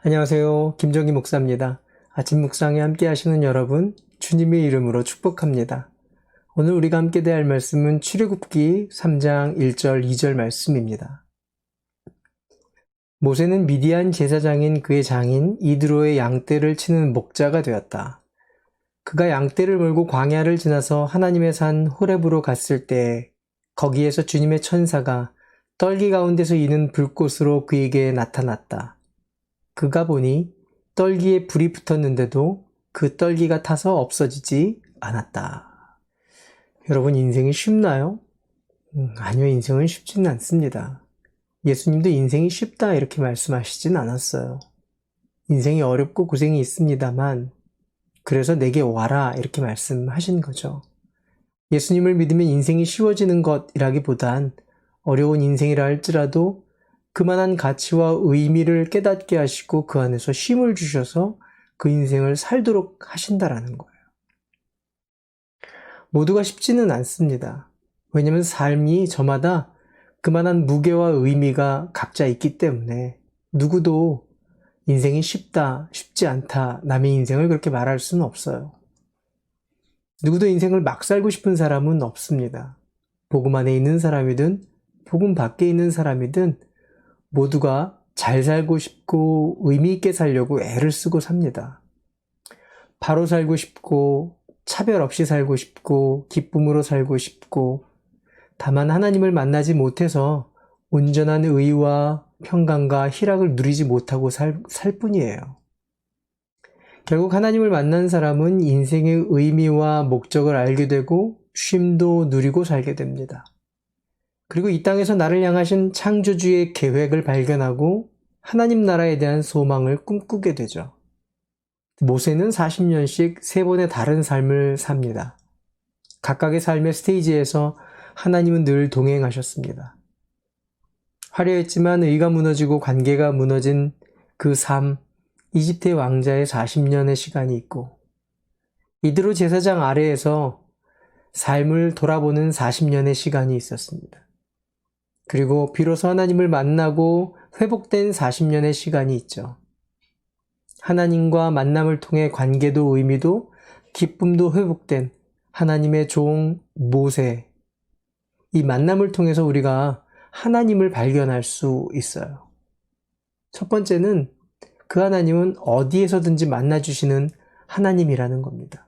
안녕하세요. 김정희 목사입니다. 아침 묵상에 함께 하시는 여러분, 주님의 이름으로 축복합니다. 오늘 우리가 함께 대할 말씀은 출애굽기 3장 1절 2절 말씀입니다. 모세는 미디안 제사장인 그의 장인 이드로의 양떼를 치는 목자가 되었다. 그가 양떼를 몰고 광야를 지나서 하나님의 산 호렙으로 갔을 때 거기에서 주님의 천사가 떨기 가운데서 이는 불꽃으로 그에게 나타났다. 그가 보니 떨기에 불이 붙었는데도 그 떨기가 타서 없어지지 않았다. 여러분, 인생이 쉽나요? 아니요, 인생은 쉽지는 않습니다. 예수님도 인생이 쉽다 이렇게 말씀하시진 않았어요. 인생이 어렵고 고생이 있습니다만 그래서 내게 와라 이렇게 말씀하신 거죠. 예수님을 믿으면 인생이 쉬워지는 것이라기보단 어려운 인생이라 할지라도 그만한 가치와 의미를 깨닫게 하시고 그 안에서 쉼을 주셔서 그 인생을 살도록 하신다라는 거예요. 모두가 쉽지는 않습니다. 왜냐하면 삶이 저마다 그만한 무게와 의미가 각자 있기 때문에 누구도 인생이 쉽다, 쉽지 않다, 남의 인생을 그렇게 말할 수는 없어요. 누구도 인생을 막 살고 싶은 사람은 없습니다. 복음 안에 있는 사람이든 복음 밖에 있는 사람이든 모두가 잘 살고 싶고 의미 있게 살려고 애를 쓰고 삽니다. 바로 살고 싶고 차별 없이 살고 싶고 기쁨으로 살고 싶고 다만 하나님을 만나지 못해서 온전한 의와 평강과 희락을 누리지 못하고 살 뿐이에요. 결국 하나님을 만난 사람은 인생의 의미와 목적을 알게 되고 쉼도 누리고 살게 됩니다. 그리고 이 땅에서 나를 향하신 창조주의 계획을 발견하고 하나님 나라에 대한 소망을 꿈꾸게 되죠. 모세는 40년씩 3번의 다른 삶을 삽니다. 각각의 삶의 스테이지에서 하나님은 늘 동행하셨습니다. 화려했지만 의가 무너지고 관계가 무너진 그 삶, 이집트의 왕자의 40년의 시간이 있고 이드로 제사장 아래에서 삶을 돌아보는 40년의 시간이 있었습니다. 그리고 비로소 하나님을 만나고 회복된 40년의 시간이 있죠. 하나님과 만남을 통해 관계도 의미도 기쁨도 회복된 하나님의 종 모세. 이 만남을 통해서 우리가 하나님을 발견할 수 있어요. 첫 번째는 그 하나님은 어디에서든지 만나주시는 하나님이라는 겁니다.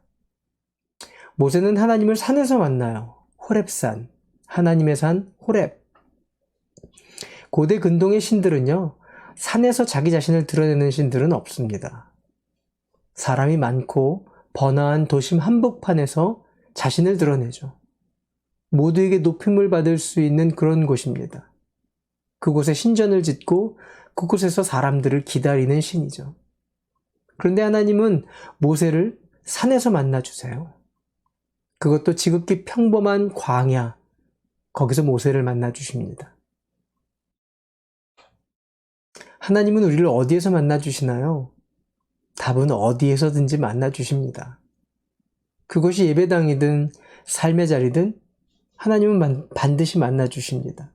모세는 하나님을 산에서 만나요. 호렙산, 하나님의 산 호렙. 고대 근동의 신들은요, 산에서 자기 자신을 드러내는 신들은 없습니다. 사람이 많고 번화한 도심 한복판에서 자신을 드러내죠. 모두에게 높임을 받을 수 있는 그런 곳입니다. 그곳에 신전을 짓고 그곳에서 사람들을 기다리는 신이죠. 그런데 하나님은 모세를 산에서 만나주세요. 그것도 지극히 평범한 광야, 거기서 모세를 만나주십니다. 하나님은 우리를 어디에서 만나주시나요? 답은 어디에서든지 만나주십니다. 그것이 예배당이든 삶의 자리든 하나님은 반드시 만나주십니다.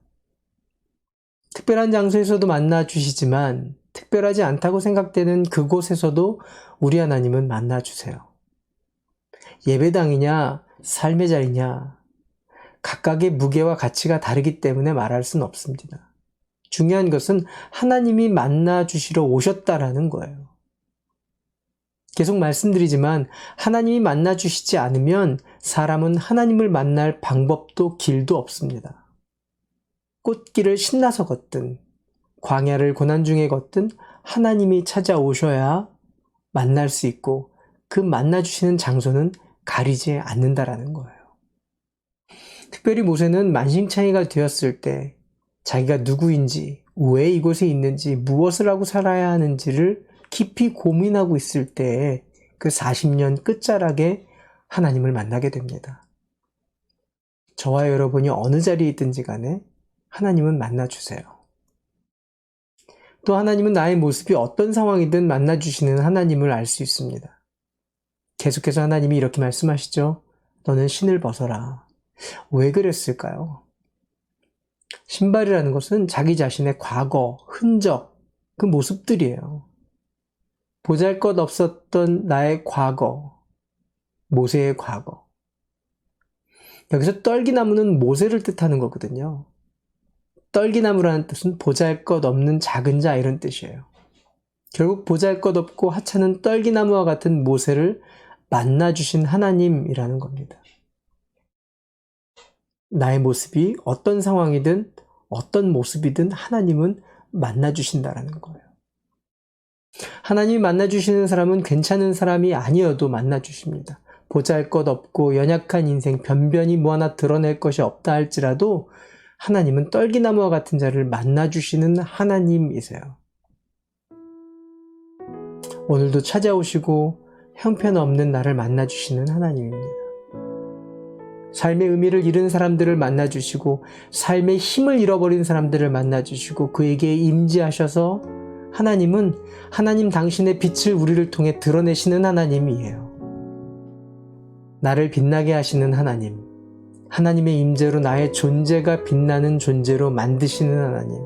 특별한 장소에서도 만나주시지만 특별하지 않다고 생각되는 그곳에서도 우리 하나님은 만나주세요. 예배당이냐 삶의 자리냐 각각의 무게와 가치가 다르기 때문에 말할 수는 없습니다. 중요한 것은 하나님이 만나주시러 오셨다라는 거예요. 계속 말씀드리지만 하나님이 만나주시지 않으면 사람은 하나님을 만날 방법도 길도 없습니다. 꽃길을 신나서 걷든 광야를 고난 중에 걷든 하나님이 찾아오셔야 만날 수 있고 그 만나주시는 장소는 가리지 않는다라는 거예요. 특별히 모세는 만신창이가 되었을 때 자기가 누구인지, 왜 이곳에 있는지, 무엇을 하고 살아야 하는지를 깊이 고민하고 있을 때 그 40년 끝자락에 하나님을 만나게 됩니다. 저와 여러분이 어느 자리에 있든지 간에 하나님은 만나주세요. 또 하나님은 나의 모습이 어떤 상황이든 만나주시는 하나님을 알 수 있습니다. 계속해서 하나님이 이렇게 말씀하시죠. 너는 신을 벗어라. 왜 그랬을까요? 신발이라는 것은 자기 자신의 과거, 흔적, 그 모습들이에요. 보잘것 없었던 나의 과거, 모세의 과거. 여기서 떨기나무는 모세를 뜻하는 거거든요. 떨기나무라는 뜻은 보잘것없는 작은 자 이런 뜻이에요. 결국 보잘것없고 하찮은 떨기나무와 같은 모세를 만나주신 하나님이라는 겁니다. 나의 모습이 어떤 상황이든 어떤 모습이든 하나님은 만나주신다라는 거예요. 하나님이 만나주시는 사람은 괜찮은 사람이 아니어도 만나주십니다. 보잘것없고 연약한 인생, 변변히 뭐 하나 드러낼 것이 없다 할지라도 하나님은 떨기나무와 같은 자를 만나주시는 하나님이세요. 오늘도 찾아오시고 형편없는 나를 만나주시는 하나님입니다. 삶의 의미를 잃은 사람들을 만나주시고 삶의 힘을 잃어버린 사람들을 만나주시고 그에게 임재하셔서 하나님은 하나님 당신의 빛을 우리를 통해 드러내시는 하나님이에요. 나를 빛나게 하시는 하나님, 하나님의 임재로 나의 존재가 빛나는 존재로 만드시는 하나님,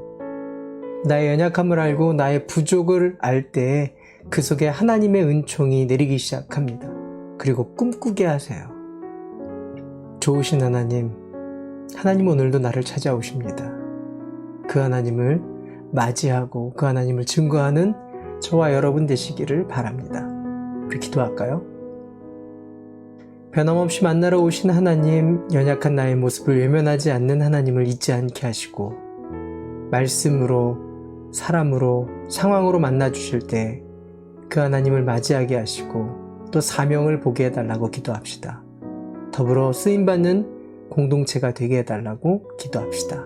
나의 연약함을 알고 나의 부족을 알 때 그 속에 하나님의 은총이 내리기 시작합니다. 그리고 꿈꾸게 하세요. 좋으신 하나님, 하나님 오늘도 나를 찾아오십니다. 그 하나님을 맞이하고 그 하나님을 증거하는 저와 여러분 되시기를 바랍니다. 우리 기도할까요? 변함없이 만나러 오신 하나님, 연약한 나의 모습을 외면하지 않는 하나님을 잊지 않게 하시고 말씀으로, 사람으로, 상황으로 만나주실 때 그 하나님을 맞이하게 하시고 또 사명을 보게 해달라고 기도합시다. 더불어 쓰임받는 공동체가 되게 해달라고 기도합시다.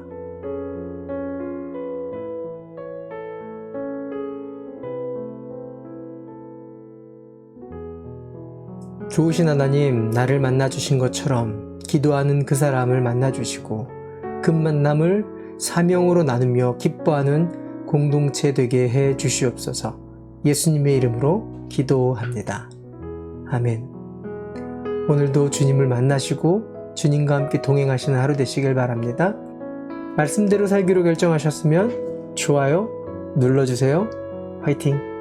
좋으신 하나님, 나를 만나주신 것처럼 기도하는 그 사람을 만나주시고 그 만남을 사명으로 나누며 기뻐하는 공동체 되게 해 주시옵소서. 예수님의 이름으로 기도합니다. 아멘. 오늘도 주님을 만나시고 주님과 함께 동행하시는 하루 되시길 바랍니다. 말씀대로 살기로 결정하셨으면 좋아요 눌러주세요. 화이팅!